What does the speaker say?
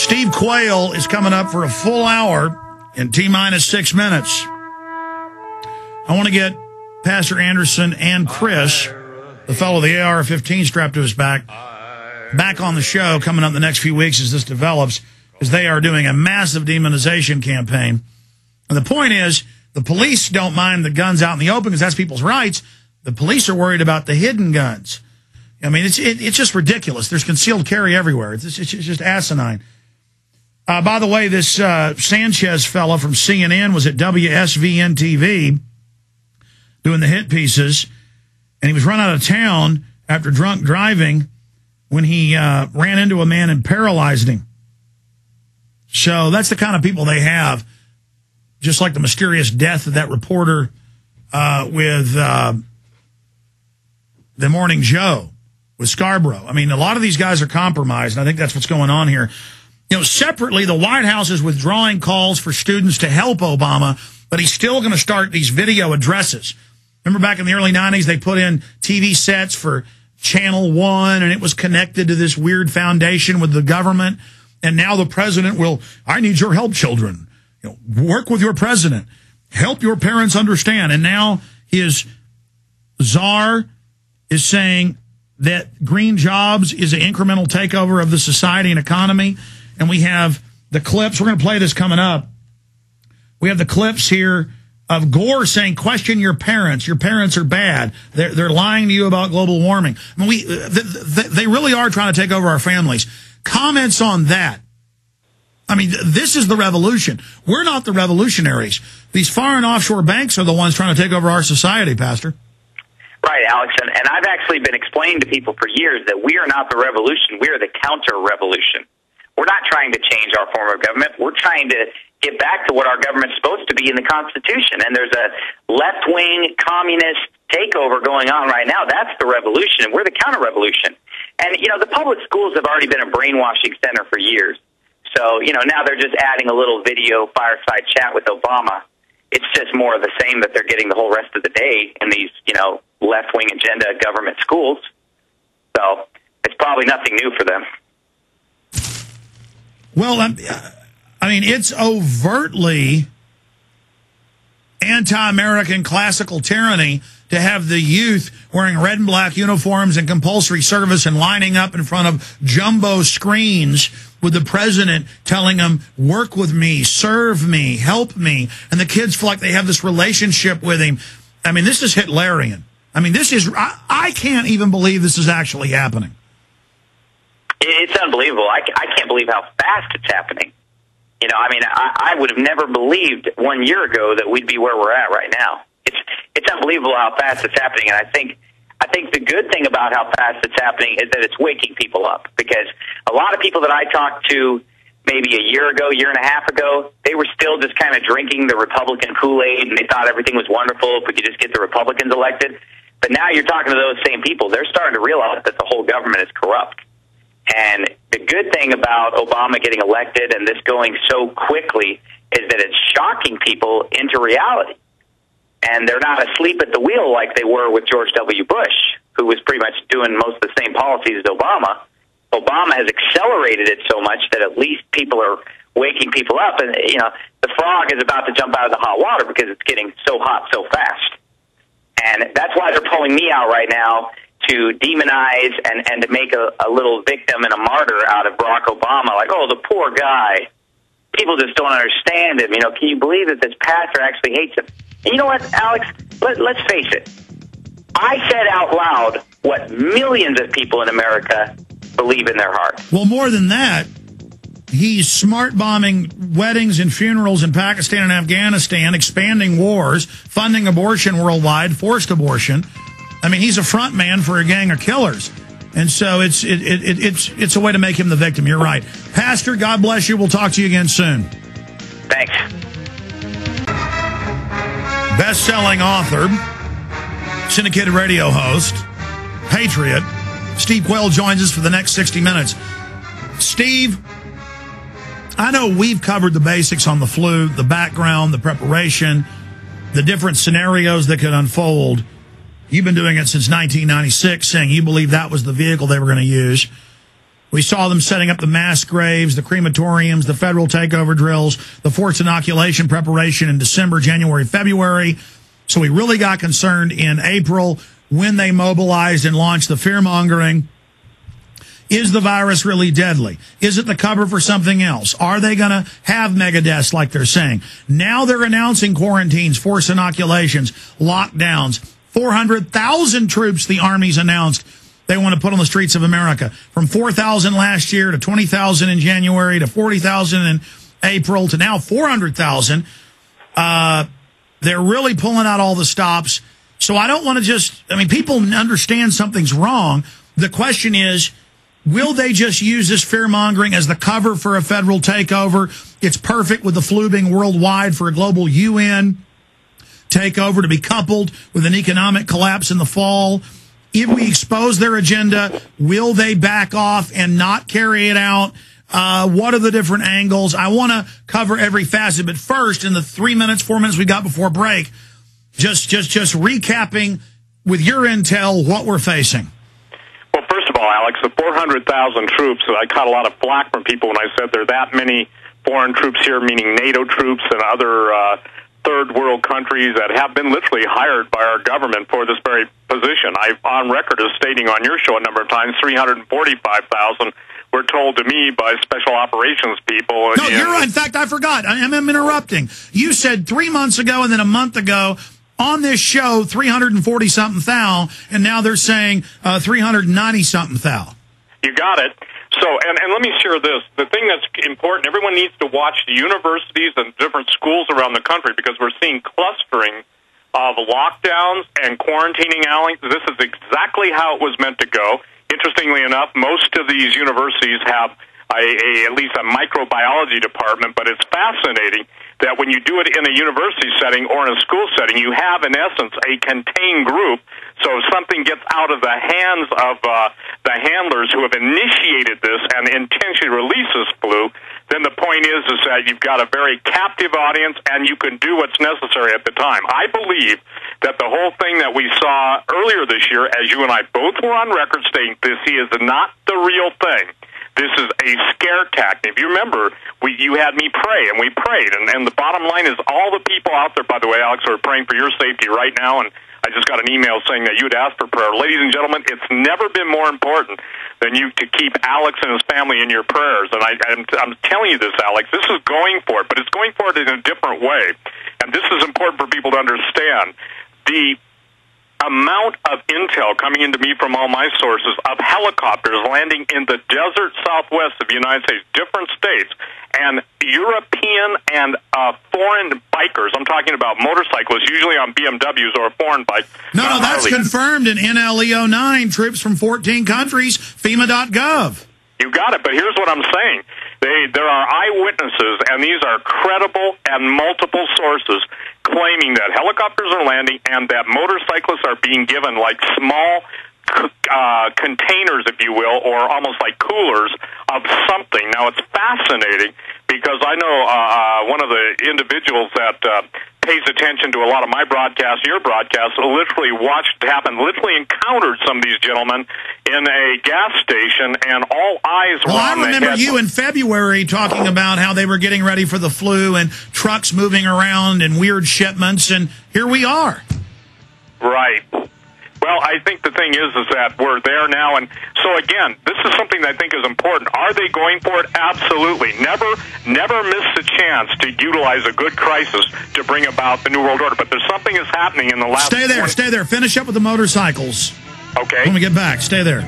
Steve Quayle is coming up for a full hour in T-minus 6 minutes. I want to get Pastor Anderson and Chris, the fellow with the AR-15 strapped to his back on the show coming up the next few weeks as this develops, as they are doing a massive demonization campaign. And the point is, the police don't mind the guns out in the open because that's people's rights. The police are worried about the hidden guns. I mean, it's just ridiculous. There's concealed carry everywhere. It's just asinine. By the way, this Sanchez fellow from CNN was at WSVN TV doing the hit pieces, and he was run out of town after drunk driving when he ran into a man and paralyzed him. So that's the kind of people they have, just like the mysterious death of that reporter with the Morning Joe with Scarborough. I mean, a lot of these guys are compromised, and I think that's what's going on here. You know, separately, the White House is withdrawing calls for students to help Obama, but he's still going to start these video addresses. Remember back in the early 90s, they put in TV sets for Channel 1, and it was connected to this weird foundation with the government. And now the president will, I need your help, children. You know, work with your president. Help your parents understand. And now his czar is saying that green jobs is an incremental takeover of the society and economy. And we have the clips. We're going to play this coming up. We have the clips here of Gore saying, question your parents. Your parents are bad. They're lying to you about global warming. I mean, they really are trying to take over our families. Comments on that. I mean, this is the revolution. We're not the revolutionaries. These foreign offshore banks are the ones trying to take over our society, Pastor. Right, Alex. And I've actually been explaining to people for years that we are not the revolution. We are the counter-revolution. We're not trying to change our form of government. We're trying to get back to what our government's supposed to be in the Constitution. And there's a left-wing communist takeover going on right now. That's the revolution, and we're the counter-revolution. And, you know, the public schools have already been a brainwashing center for years. So, you know, now they're just adding a little video fireside chat with Obama. It's just more of the same that they're getting the whole rest of the day in these, you know, left-wing agenda government schools. So it's probably nothing new for them. Well, I mean, it's overtly anti-American classical tyranny to have the youth wearing red and black uniforms and compulsory service and lining up in front of jumbo screens with the president telling them, work with me, serve me, help me. And the kids feel like they have this relationship with him. I mean, this is Hitlerian. I mean, this is, I can't even believe this is actually happening. It's unbelievable. I can't believe how fast it's happening. You know, I mean, I would have never believed 1 year ago that we'd be where we're at right now. It's unbelievable how fast it's happening, and I think the good thing about how fast it's happening is that it's waking people up, because a lot of people that I talked to maybe a year ago, year and a half ago, they were still just kind of drinking the Republican Kool-Aid, and they thought everything was wonderful if we could just get the Republicans elected. But now you're talking to those same people. They're starting to realize that the whole government is corrupt. And the good thing about Obama getting elected and this going so quickly is that it's shocking people into reality. And they're not asleep at the wheel like they were with George W. Bush, who was pretty much doing most of the same policies as Obama. Obama has accelerated it so much that at least people are waking people up. And, you know, the frog is about to jump out of the hot water because it's getting so hot so fast. And that's why they're pulling me out right now to demonize and to make a little victim and a martyr out of Barack Obama. Like, oh, the poor guy. People just don't understand him. You know, can you believe that this pastor actually hates him? And you know what, Alex? Let's face it. I said out loud what millions of people in America believe in their heart. Well, more than that, he's smart bombing weddings and funerals in Pakistan and Afghanistan, expanding wars, funding abortion worldwide, forced abortion. I mean, he's a front man for a gang of killers. And so it's a way to make him the victim. You're right. Pastor, God bless you. We'll talk to you again soon. Thanks. Best-selling author, syndicated radio host, patriot, Steve Quayle joins us for the next 60 minutes. Steve, I know we've covered the basics on the flu, the background, the preparation, the different scenarios that could unfold. You've been doing it since 1996, saying you believe that was the vehicle they were going to use. We saw them setting up the mass graves, the crematoriums, the federal takeover drills, the forced inoculation preparation in December, January, February. So we really got concerned in April when they mobilized and launched the fear-mongering. Is the virus really deadly? Is it the cover for something else? Are they going to have mega deaths like they're saying? Now they're announcing quarantines, forced inoculations, lockdowns. 400,000 troops the Army's announced they want to put on the streets of America. From 4,000 last year to 20,000 in January to 40,000 in April to now 400,000. They're really pulling out all the stops. So I don't want to just, I mean, people understand something's wrong. The question is, will they just use this fear-mongering as the cover for a federal takeover? It's perfect with the flu being worldwide for a global UN takeover to be coupled with an economic collapse in the fall. If we expose their agenda, will they back off and not carry it out? What are the different angles? I want to cover every facet, but first, in the 3 minutes, 4 minutes we got before break, just recapping with your intel what we're facing. Well, first of all, Alex, the 400,000 troops, I caught a lot of flack from people when I said there are that many foreign troops here, meaning NATO troops and other third world countries that have been literally hired by our government for this very position. I'm on record as stating on your show a number of times 345,000 were told to me by special operations people. No, you're right. In fact, I forgot. I'm interrupting. You said 3 months ago and then a month ago on this show 340-something thou, and now they're saying 390-something thou. You got it. So, and let me share this. The thing that's important, everyone needs to watch the universities and different schools around the country because we're seeing clustering of lockdowns and quarantining, Alex. This is exactly how it was meant to go. Interestingly enough, most of these universities have at least a microbiology department, but it's fascinating that when you do it in a university setting or in a school setting, you have, in essence, a contained group. So if something gets out of the hands of the handlers who have initiated this and intentionally release this flu, then the point is that you've got a very captive audience and you can do what's necessary at the time. I believe that the whole thing that we saw earlier this year, as you and I both were on record stating, this is not the real thing. This is a scare tactic. If you remember, you had me pray, and we prayed. And the bottom line is all the people out there, by the way, Alex, who are praying for your safety right now, and I just got an email saying that you'd asked for prayer. Ladies and gentlemen, it's never been more important than you to keep Alex and his family in your prayers. And I'm telling you this, Alex, this is going for it, but it's going for it in a different way. And this is important for people to understand. The amount of intel coming into me from all my sources of helicopters landing in the desert southwest of the United States, different states, and European and foreign bikers, I'm talking about motorcyclists, usually on BMWs or a foreign bike. No, that's confirmed in NLE09, troops from 14 countries, FEMA.gov. You got it, but here's what I'm saying. There are eyewitnesses, and these are credible and multiple sources, claiming that helicopters are landing and that motorcyclists are being given like small containers, if you will, or almost like coolers of something. Now, it's fascinating because I know one of the individuals that pays attention to a lot of my broadcasts, your broadcasts, literally watched it happen, literally encountered some of these gentlemen in a gas station, and all eyes were on the head. Well, I remember you in February talking about how they were getting ready for the flu and trucks moving around and weird shipments, and here we are. Right. Well, I think the thing is that we're there now, and so again, this is something that I think is important. Are they going for it? Absolutely. Never miss the chance to utilize a good crisis to bring about the New World Order. But there's something that's happening in the last... Stay there. Finish up with the motorcycles. Okay. When we get back, stay there.